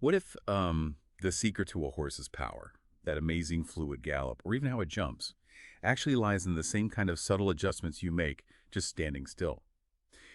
What if the secret to a horse's power, that amazing fluid gallop, or even how it jumps, actually lies in the same kind of subtle adjustments you make just standing still?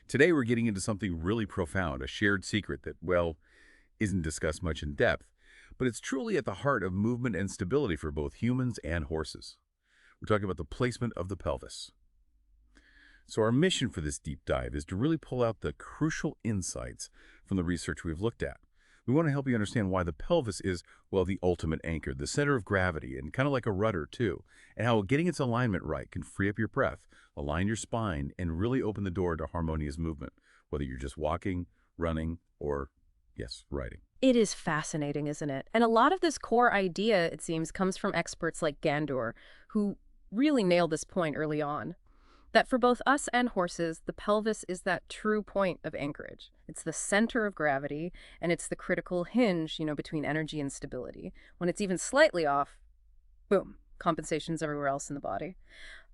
Today we're getting into something really profound, a shared secret that, well, isn't discussed much in depth, but it's truly at the heart of movement and stability for both humans and horses. We're talking about the placement of the pelvis. So our mission for this deep dive is to really pull out the crucial insights from the research we've looked at. We want to help you understand why the pelvis is, well, the ultimate anchor, the center of gravity, and kind of like a rudder, too, and how getting its alignment right can free up your breath, align your spine, and really open the door to harmonious movement, whether you're just walking, running, or, yes, riding. It is fascinating, isn't it? And a lot of this core idea, it seems, comes from experts like Gandour, who really nailed this point early on. That for both us and horses, the pelvis is that true point of anchorage. It's the center of gravity, and it's the critical hinge, between energy and stability. When it's even slightly off, boom, compensations everywhere else in the body.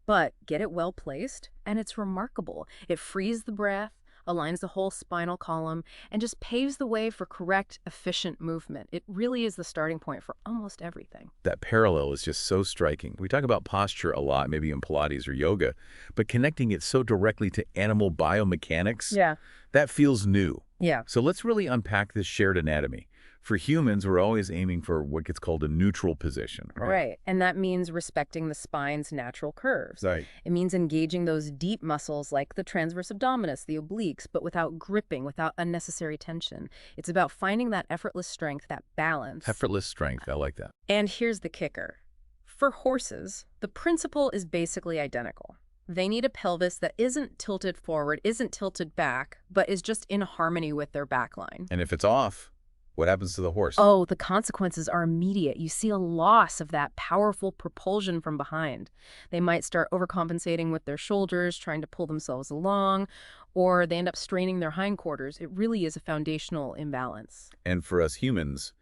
But get it well placed, and it's remarkable. It frees the breath, aligns the whole spinal column, and just paves the way for correct, efficient movement. It really is the starting point for almost everything. That parallel is just so striking. We talk about posture a lot, maybe in Pilates or yoga, but connecting it so directly to animal biomechanics, Yeah. that feels new. Yeah. So let's really unpack this shared anatomy. For humans, we're always aiming for what gets called a neutral position. Right. And that means respecting the spine's natural curves. Right. It means engaging those deep muscles like the transverse abdominis, the obliques, but without gripping, without unnecessary tension. It's about finding that effortless strength, that balance. Effortless strength. I like that. And here's the kicker. For horses, the principle is basically identical. They need a pelvis that isn't tilted forward, isn't tilted back, but is just in harmony with their back line. And if it's off, what happens to the horse? Oh, the consequences are immediate. You see a loss of that powerful propulsion from behind. They might start overcompensating with their shoulders, trying to pull themselves along, or they end up straining their hindquarters. It really is a foundational imbalance. And for us humans,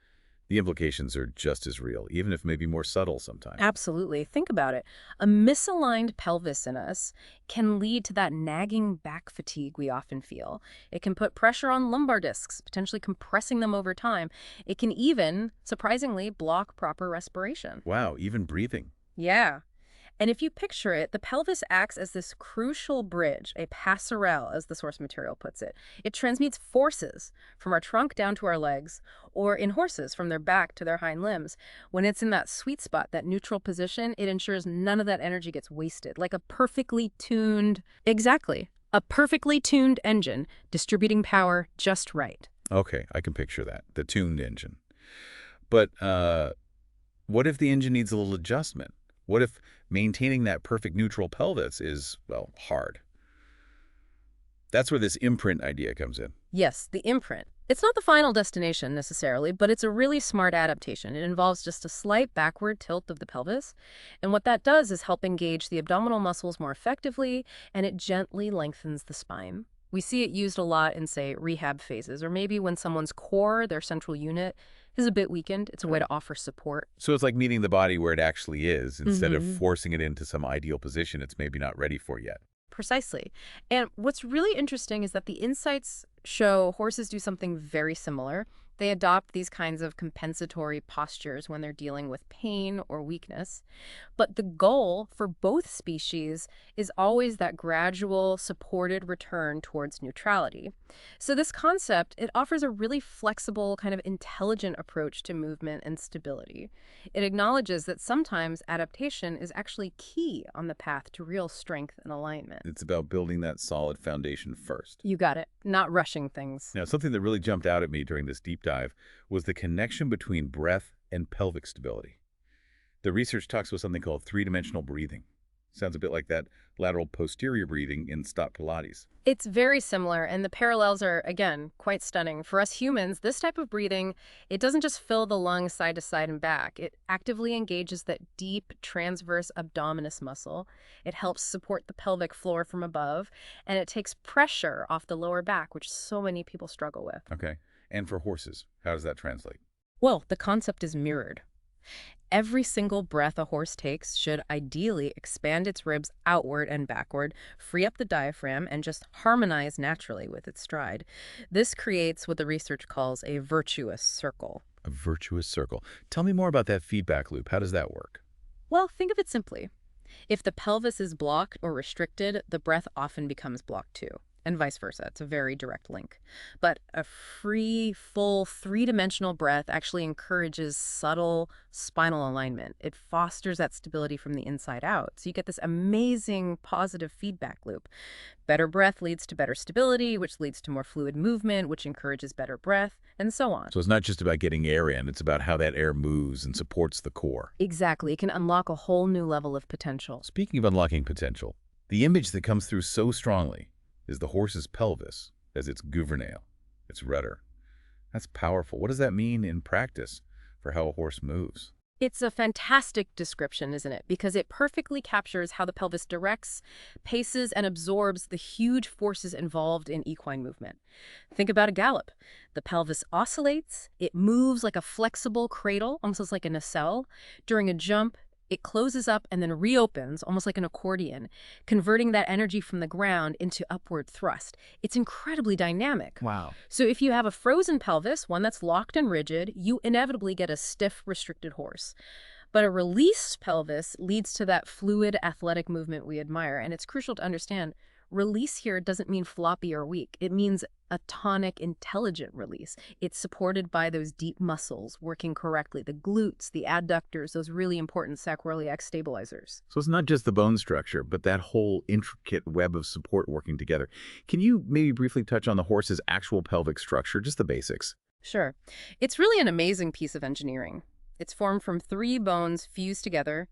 the implications are just as real, even if maybe more subtle sometimes. Absolutely. Think about it. A misaligned pelvis in us can lead to that nagging back fatigue we often feel. It can put pressure on lumbar discs, potentially compressing them over time. It can even, surprisingly, block proper respiration. Wow, even breathing. Yeah. And if you picture it, the pelvis acts as this crucial bridge, a passerelle, as the source material puts it. It transmutes forces from our trunk down to our legs, or in horses, from their back to their hind limbs. When it's in that sweet spot, that neutral position, it ensures none of that energy gets wasted, like a perfectly tuned, exactly, a perfectly tuned engine, distributing power just right. Okay, I can picture that, the tuned engine. But what if the engine needs a little adjustment? What if maintaining that perfect neutral pelvis is, well, hard? That's where this imprint idea comes in. Yes, the imprint. It's not the final destination necessarily, but it's a really smart adaptation. It involves just a slight backward tilt of the pelvis. And what that does is help engage the abdominal muscles more effectively, and it gently lengthens the spine. We see it used a lot in, say, rehab phases, or maybe when someone's core, their central unit, is a bit weakened. It's a way to offer support. So it's like meeting the body where it actually is, instead of forcing it into some ideal position it's maybe not ready for yet. Precisely. And what's really interesting is that the insights show horses do something very similar. They adopt these kinds of compensatory postures when they're dealing with pain or weakness. But the goal for both species is always that gradual, supported return towards neutrality. So this concept, it offers a really flexible, kind of intelligent approach to movement and stability. It acknowledges that sometimes adaptation is actually key on the path to real strength and alignment. It's about building that solid foundation first. You got it. Not rushing things. Now, something that really jumped out at me during this deep dive was the connection between breath and pelvic stability. The research talks about something called three-dimensional breathing. Sounds a bit like that lateral posterior breathing in Stott Pilates. It's very similar, and the parallels are, again, quite stunning. For us humans, this type of breathing, it doesn't just fill the lungs side to side and back. It actively engages that deep transverse abdominis muscle. It helps support the pelvic floor from above, and it takes pressure off the lower back, which so many people struggle with. Okay. And for horses, how does that translate? Well, the concept is mirrored. Every single breath a horse takes should ideally expand its ribs outward and backward, free up the diaphragm, and just harmonize naturally with its stride. This creates what the research calls a virtuous circle. A virtuous circle. Tell me more about that feedback loop. How does that work? Well, think of it simply. If the pelvis is blocked or restricted, the breath often becomes blocked too, and vice versa. It's a very direct link. But a free, full, three-dimensional breath actually encourages subtle spinal alignment. It fosters that stability from the inside out. So you get this amazing positive feedback loop. Better breath leads to better stability, which leads to more fluid movement, which encourages better breath, and so on. So it's not just about getting air in, it's about how that air moves and supports the core. Exactly. It can unlock a whole new level of potential. Speaking of unlocking potential, the image that comes through so strongly is the horse's pelvis as its gouvernail, its rudder. That's powerful. What does that mean in practice for how a horse moves? It's a fantastic description, isn't it? Because it perfectly captures how the pelvis directs, paces, and absorbs the huge forces involved in equine movement. Think about a gallop. The pelvis oscillates, it moves like a flexible cradle, almost like a nacelle. During a jump, it closes up and then reopens, almost like an accordion, converting that energy from the ground into upward thrust. It's incredibly dynamic. Wow. So if you have a frozen pelvis, one that's locked and rigid, you inevitably get a stiff, restricted horse. But a released pelvis leads to that fluid, athletic movement we admire. And it's crucial to understand, release here doesn't mean floppy or weak. It means a tonic, intelligent release. It's supported by those deep muscles working correctly, the glutes, the adductors, those really important sacroiliac stabilizers. So it's not just the bone structure, but that whole intricate web of support working together. Can you maybe briefly touch on the horse's actual pelvic structure, just the basics? Sure. It's really an amazing piece of engineering. It's formed from 3 bones fused together: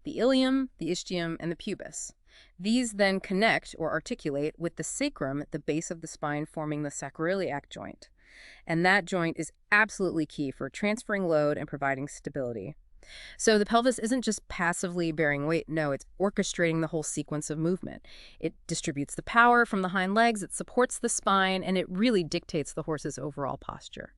the ilium, the ischium, and the pubis. These then connect or articulate with the sacrum at the base of the spine, forming the sacroiliac joint. And that joint is absolutely key for transferring load and providing stability. So the pelvis isn't just passively bearing weight, no, it's orchestrating the whole sequence of movement. It distributes the power from the hind legs, it supports the spine, and it really dictates the horse's overall posture.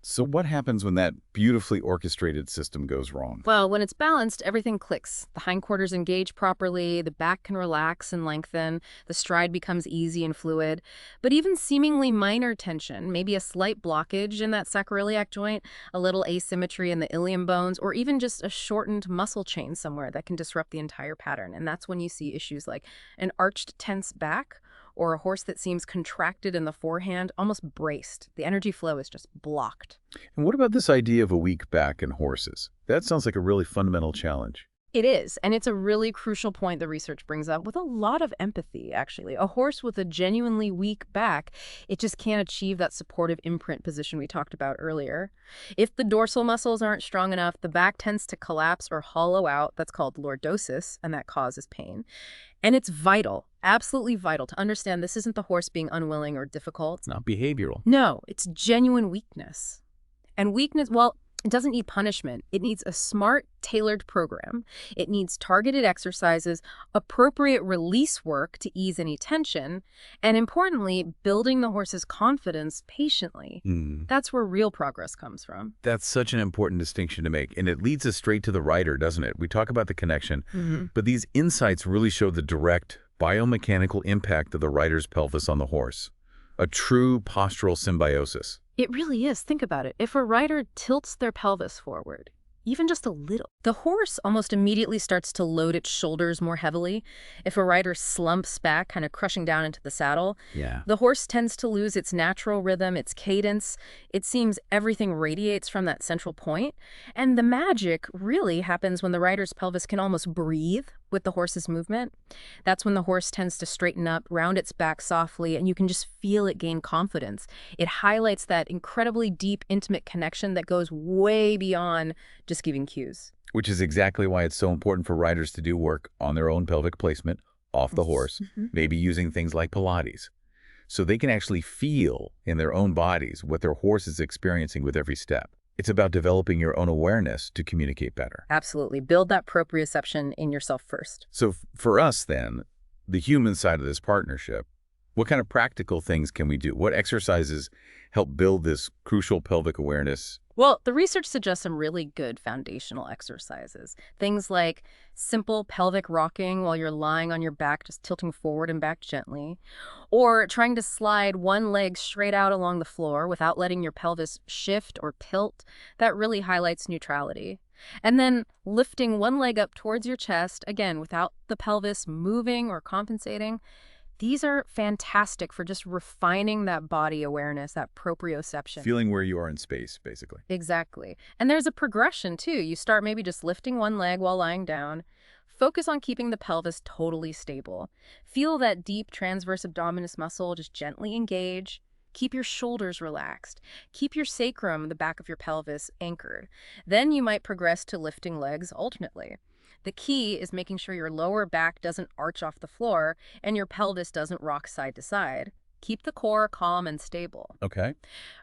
So what happens when that beautifully orchestrated system goes wrong? Well, when it's balanced, everything clicks. The hindquarters engage properly, the back can relax and lengthen, the stride becomes easy and fluid. But even seemingly minor tension, maybe a slight blockage in that sacroiliac joint, a little asymmetry in the ilium bones, or even just a shortened muscle chain somewhere that can disrupt the entire pattern. And that's when you see issues like an arched, tense back, or a horse that seems contracted in the forehand, almost braced. The energy flow is just blocked. And what about this idea of a weak back in horses? That sounds like a really fundamental challenge. It is, and it's a really crucial point the research brings up with a lot of empathy, actually. A horse with a genuinely weak back, it just can't achieve that supportive imprint position we talked about earlier. If the dorsal muscles aren't strong enough, the back tends to collapse or hollow out. That's called lordosis, and that causes pain. And it's vital, absolutely vital, to understand this isn't the horse being unwilling or difficult. It's not behavioral. No, it's genuine weakness. And weakness, well, it doesn't need punishment. It needs a smart, tailored program. It needs targeted exercises, appropriate release work to ease any tension, and importantly, building the horse's confidence patiently. That's where real progress comes from. That's such an important distinction to make, and it leads us straight to the rider, doesn't it? We talk about the connection, but these insights really show the direct biomechanical impact of the rider's pelvis on the horse. A true postural symbiosis. It really is. Think about it. If a rider tilts their pelvis forward, even just a little, the horse almost immediately starts to load its shoulders more heavily. If a rider slumps back, kind of crushing down into the saddle, the horse tends to lose its natural rhythm, its cadence. It seems everything radiates from that central point. And the magic really happens when the rider's pelvis can almost breathe with the horse's movement. That's when the horse tends to straighten up, round its back softly, and you can just feel it gain confidence. It highlights that incredibly deep, intimate connection that goes way beyond just giving cues. Which is exactly why it's so important for riders to do work on their own pelvic placement off the horse, maybe using things like Pilates, so they can actually feel in their own bodies what their horse is experiencing with every step. It's about developing your own awareness to communicate better. Absolutely. Build that proprioception in yourself first. So for us then, the human side of this partnership, what kind of practical things can we do? What exercises help build this crucial pelvic awareness Well, the research suggests some really good foundational exercises. Things like simple pelvic rocking while you're lying on your back, just tilting forward and back gently, or trying to slide one leg straight out along the floor without letting your pelvis shift or tilt. That really highlights neutrality. And then lifting one leg up towards your chest, again, without the pelvis moving or compensating. These are fantastic for just refining that body awareness, that proprioception. Feeling where you are in space, basically. Exactly. And there's a progression too. You start maybe just lifting one leg while lying down. Focus on keeping the pelvis totally stable. Feel that deep transverse abdominis muscle just gently engage. Keep your shoulders relaxed. Keep your sacrum, the back of your pelvis, anchored. Then you might progress to lifting legs alternately. The key is making sure your lower back doesn't arch off the floor and your pelvis doesn't rock side to side. Keep the core calm and stable. Okay.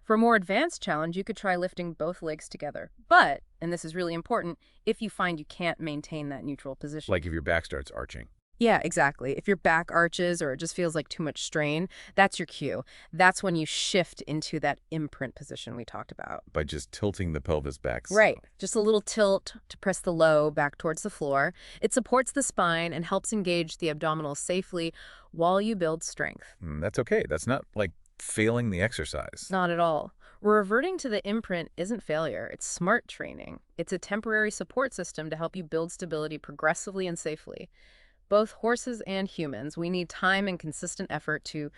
For a more advanced challenge, you could try lifting both legs together. But, and this is really important, if you find you can't maintain that neutral position. Like if your back starts arching. Yeah, exactly. If your back arches or it just feels like too much strain, that's your cue. That's when you shift into that imprint position we talked about. By just tilting the pelvis back. Right. Just a little tilt to press the low back towards the floor. It supports the spine and helps engage the abdominals safely while you build strength. That's okay. That's not like failing the exercise. Not at all. Reverting to the imprint isn't failure. It's smart training. It's a temporary support system to help you build stability progressively and safely. Both horses and humans, we need time and consistent effort to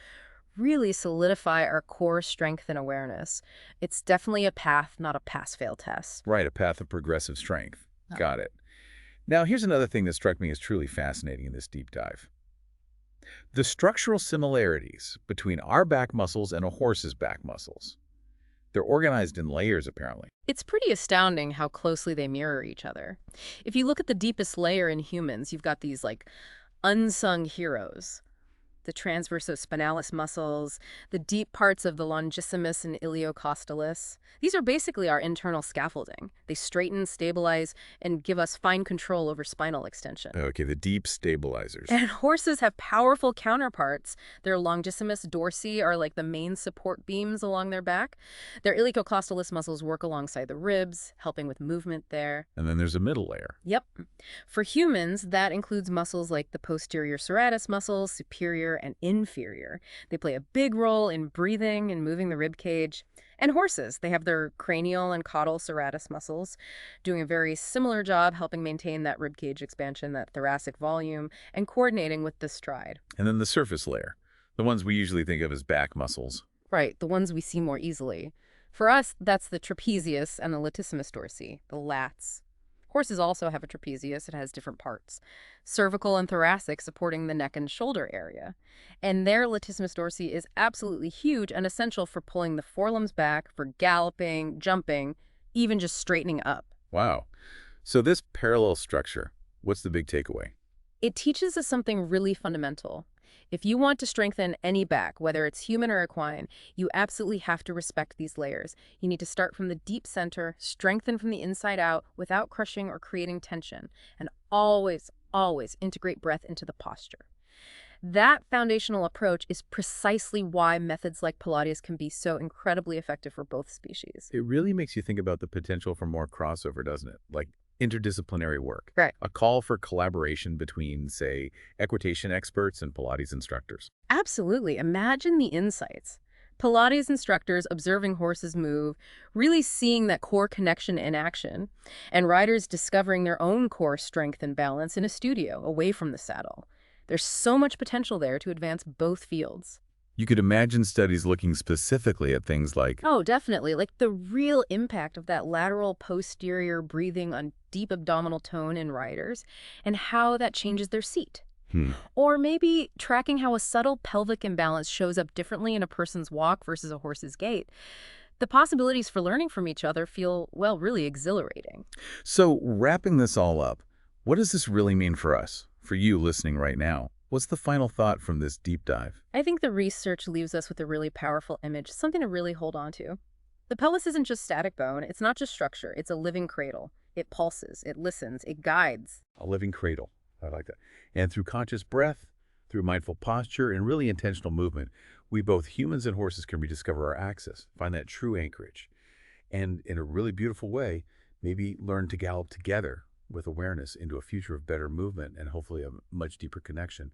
really solidify our core strength and awareness. It's definitely a path, not a pass-fail test. Right, a path of progressive strength. Oh. Got it. Now, here's another thing that struck me as truly fascinating in this deep dive. The structural similarities between our back muscles and a horse's back muscles. They're organized in layers, apparently. It's pretty astounding how closely they mirror each other. If you look at the deepest layer in humans, you've got these like unsung heroes. The transversospinalis muscles, the deep parts of the longissimus and iliocostalis. These are basically our internal scaffolding. They straighten, stabilize, and give us fine control over spinal extension. Okay, the deep stabilizers. And horses have powerful counterparts. Their longissimus dorsi are like the main support beams along their back. Their iliocostalis muscles work alongside the ribs, helping with movement there. And then there's a middle layer. Yep. For humans, that includes muscles like the posterior serratus muscles, superior and inferior. They play a big role in breathing and moving the rib cage. And horses, they have their cranial and caudal serratus muscles, doing a very similar job helping maintain that rib cage expansion, that thoracic volume, and coordinating with the stride. And then the surface layer, the ones we usually think of as back muscles. Right, the ones we see more easily. For us, that's the trapezius and the latissimus dorsi, the lats. Horses also have a trapezius. It has different parts. Cervical and thoracic supporting the neck and shoulder area. And their latissimus dorsi is absolutely huge and essential for pulling the forelimbs back, for galloping, jumping, even just straightening up. Wow. So this parallel structure, what's the big takeaway? It teaches us something really fundamental. If you want to strengthen any back, whether it's human or equine, you absolutely have to respect these layers. You need to start from the deep center, strengthen from the inside out without crushing or creating tension, and always, always integrate breath into the posture. That foundational approach is precisely why methods like Pilates can be so incredibly effective for both species. It really makes you think about the potential for more crossover, doesn't it? Like interdisciplinary work. Right. A call for collaboration between, say, equitation experts and Pilates instructors. Absolutely. Imagine the insights. Pilates instructors observing horses move, really seeing that core connection in action, and riders discovering their own core strength and balance in a studio, away from the saddle. There's so much potential there to advance both fields. You could imagine studies looking specifically at things like, Oh, definitely. Like the real impact of that lateral posterior breathing on deep abdominal tone in riders and how that changes their seat. Or maybe tracking how a subtle pelvic imbalance shows up differently in a person's walk versus a horse's gait. The possibilities for learning from each other feel, well, really exhilarating. So wrapping this all up, what does this really mean for us, for you listening right now? What's the final thought from this deep dive? I think the research leaves us with a really powerful image, something to really hold on to. The pelvis isn't just static bone. It's not just structure. It's a living cradle. It pulses. It listens. It guides. A living cradle. I like that. And through conscious breath, through mindful posture, and really intentional movement, we both humans and horses can rediscover our axis, find that true anchorage. and in a really beautiful way, maybe learn to gallop together with awareness into a future of better movement and hopefully a much deeper connection.